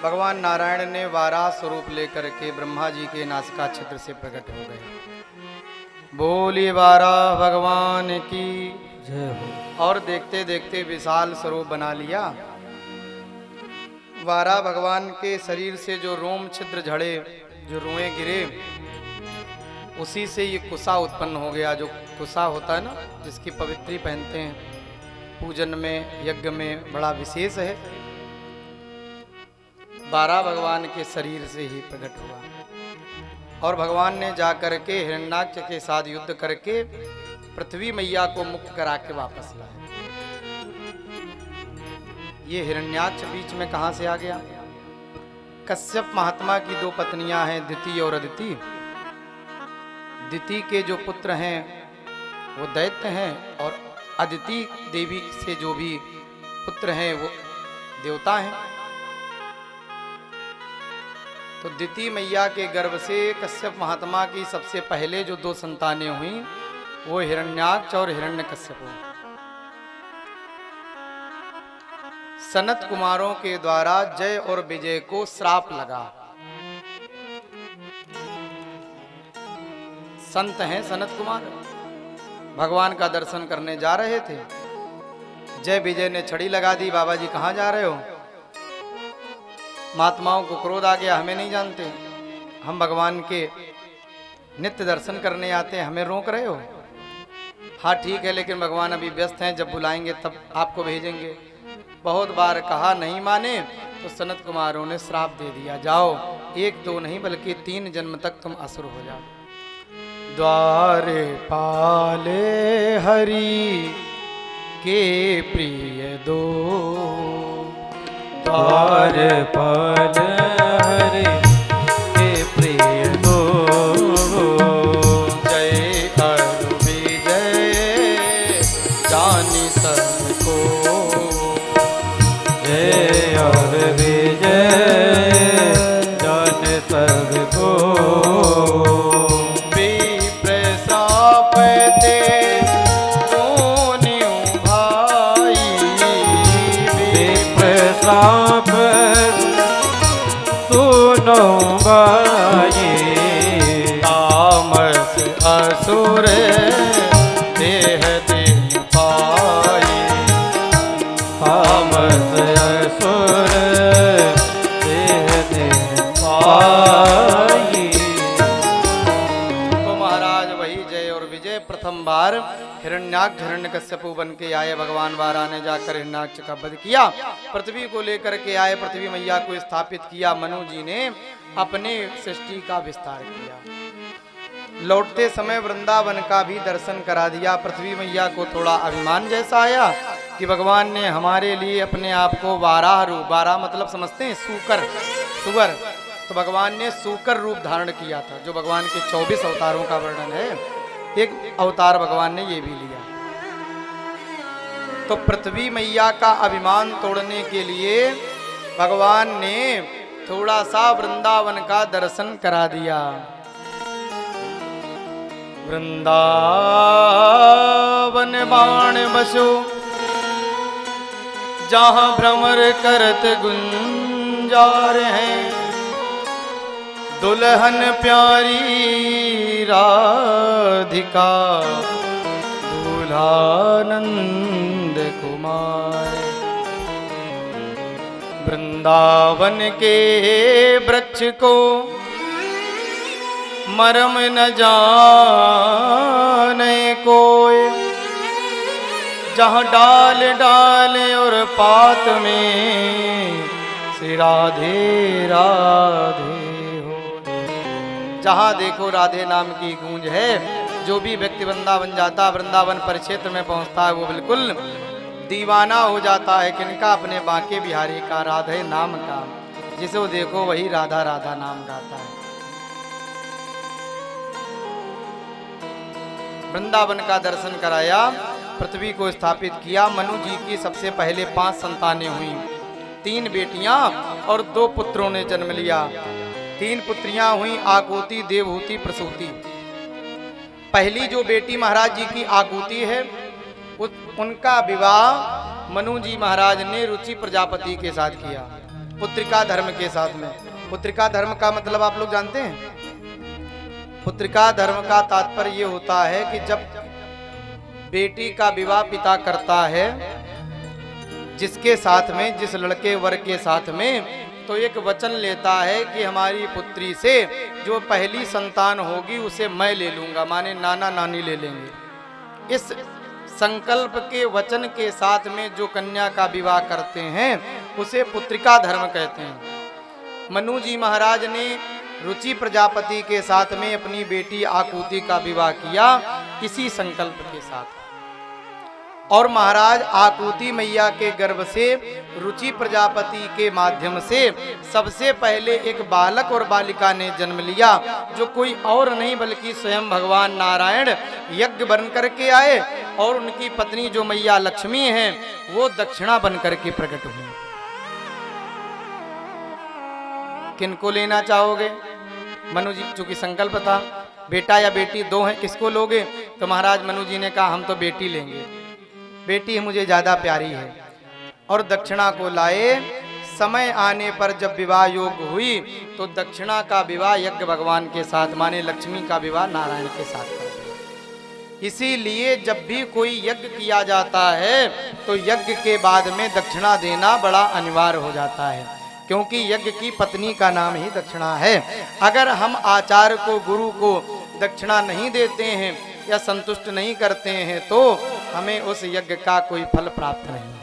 भगवान नारायण ने वाराह स्वरूप लेकर के ब्रह्मा जी के नासिका छिद्र से प्रकट हो गए। बोलिए वाराह भगवान की जय हो। और देखते देखते विशाल स्वरूप बना लिया। वाराह भगवान के शरीर से जो रोम छिद्र झड़े, जो रुएं गिरे, उसी से ये कुसा उत्पन्न हो गया। जो कुसा होता है ना, जिसकी पवित्री पहनते हैं, पूजन में यज्ञ में बड़ा विशेष है। वाराह भगवान के शरीर से ही प्रकट हुआ और भगवान ने जाकर के हिरण्याक्ष के साथ युद्ध करके पृथ्वी मैया को मुक्त करा के वापस लाए। ये हिरण्याक्ष बीच में कहां से आ गया? कश्यप महात्मा की दो पत्नियां हैं, दिति और अदिति। दिति के जो पुत्र हैं वो दैत्य हैं और अदिति देवी से जो भी पुत्र हैं वो देवता हैं। तो दिति मैया के गर्भ से कश्यप महात्मा की सबसे पहले जो दो संतानें हुई वो हिरण्याक्ष और हिरण्यकश्यप हुए। सनत कुमारों के द्वारा जय और विजय को श्राप लगा। संत हैं सनत कुमार, भगवान का दर्शन करने जा रहे थे। जय विजय ने छड़ी लगा दी, बाबा जी कहाँ जा रहे हो? महात्माओं को क्रोध आ गया, हमें नहीं जानते, हम भगवान के नित्य दर्शन करने आते हैं, हमें रोक रहे हो? हाँ ठीक है, लेकिन भगवान अभी व्यस्त हैं, जब बुलाएंगे तब आपको भेजेंगे। बहुत बार कहा, नहीं माने तो सनत कुमारों ने श्राप दे दिया, जाओ, एक दो नहीं बल्कि 3 जन्म तक तुम असुर हो जाओ। द्वारे पाले हरि के प्रिय दो, द्वारपाल हरि के प्रिय दो, जय और विजय जानी सबको, जय और विजय जान सबको। विप्र श्राप दे दोनों भाई, विप्र श्राप सुनो भाई, तामस असुर देह दिन पाई, तामस असुर देह दिन पाई। तो महाराज वही जय और विजय प्रथम बार हिरण्याक्ष हिरण्यकश्यपु बन के आए। भगवान वाराह ने जाकर हिरण्याक्ष का वध किया, पृथ्वी को लेकर के आए, पृथ्वी मैया को स्थापित किया। मनु जी ने अपने सृष्टि का विस्तार किया। लौटते समय वृंदावन का भी दर्शन करा दिया। पृथ्वी मैया को थोड़ा अभिमान जैसा आया कि भगवान ने हमारे लिए अपने आप को वाराह रूप, वाराह मतलब समझते हैं सूकर, सुअर, तो भगवान ने सूकर रूप धारण किया था। जो भगवान के 24 अवतारों का वर्णन है, एक अवतार भगवान ने ये भी लिया। तो पृथ्वी मैया का अभिमान तोड़ने के लिए भगवान ने थोड़ा सा वृंदावन का दर्शन करा दिया। वृंदावन बाण बसो, जहां भ्रमर करत गुंजार हैं, दुल्हन प्यारी राधिका, दूल्हा नंद कुमार। वृंदावन के वृक्ष को मरम न जाने कोई, जहाँ डाल डाल और पात में श्री राधे राधे हो। जहाँ देखो राधे नाम की गूंज है। जो भी व्यक्ति वृंदावन जाता, वृंदावन परिक्षेत्र में पहुंचता है, वो बिल्कुल दीवाना हो जाता है। किनका? अपने बांके बिहारी का, राधे नाम का। जिसे वो देखो वही राधा राधा नाम गाता है। वृंदावन का दर्शन कराया, पृथ्वी को स्थापित किया। मनु जी की सबसे पहले 5 संतानें हुई, 3 बेटियां और 2 पुत्रों ने जन्म लिया। 3 पुत्रियां हुई, आकुति, देवहूति, प्रसूति। पहली जो बेटी महाराज जी की आकुति है, उनका विवाह मनु जी महाराज ने रुचि प्रजापति के साथ किया। पुत्रिका धर्म के साथ में। पुत्रिका धर्म का मतलब आप लोग जानते हैं? पुत्रिका धर्म का तात्पर्य ये होता है कि जब बेटी का विवाह पिता करता है जिसके साथ में, जिस लड़के वर के साथ में, तो एक वचन लेता है कि हमारी पुत्री से जो पहली संतान होगी उसे मैं ले लूंगा, माने नाना नानी ले लेंगे। इस संकल्प के वचन के साथ में जो कन्या का विवाह करते हैं उसे पुत्रिका धर्म कहते हैं। मनु जी महाराज ने रुचि प्रजापति के साथ में अपनी बेटी आकुति का विवाह किया इसी संकल्प के साथ। और महाराज आकुति मैया के गर्भ से रुचि प्रजापति के माध्यम से सबसे पहले एक बालक और बालिका ने जन्म लिया, जो कोई और नहीं बल्कि स्वयं भगवान नारायण यज्ञ बन करके आए और उनकी पत्नी जो मैया लक्ष्मी हैं वो दक्षिणा बन करके प्रकट हुई। किनको लेना चाहोगे? मनु जी, चूंकि संकल्प था बेटा या बेटी दो हैं, किसको लोगे? तो महाराज मनु जी ने कहा हम तो बेटी लेंगे, बेटी मुझे ज्यादा प्यारी है। और दक्षिणा को लाए। समय आने पर जब विवाह योग हुई तो दक्षिणा का विवाह यज्ञ भगवान के साथ, माने लक्ष्मी का विवाह नारायण के साथ कर दिया। इसीलिए जब भी कोई यज्ञ किया जाता है तो यज्ञ के बाद में दक्षिणा देना बड़ा अनिवार्य हो जाता है, क्योंकि यज्ञ की पत्नी का नाम ही दक्षिणा है। अगर हम आचार्य को, गुरु को दक्षिणा नहीं देते हैं या संतुष्ट नहीं करते हैं तो हमें उस यज्ञ का कोई फल प्राप्त नहीं।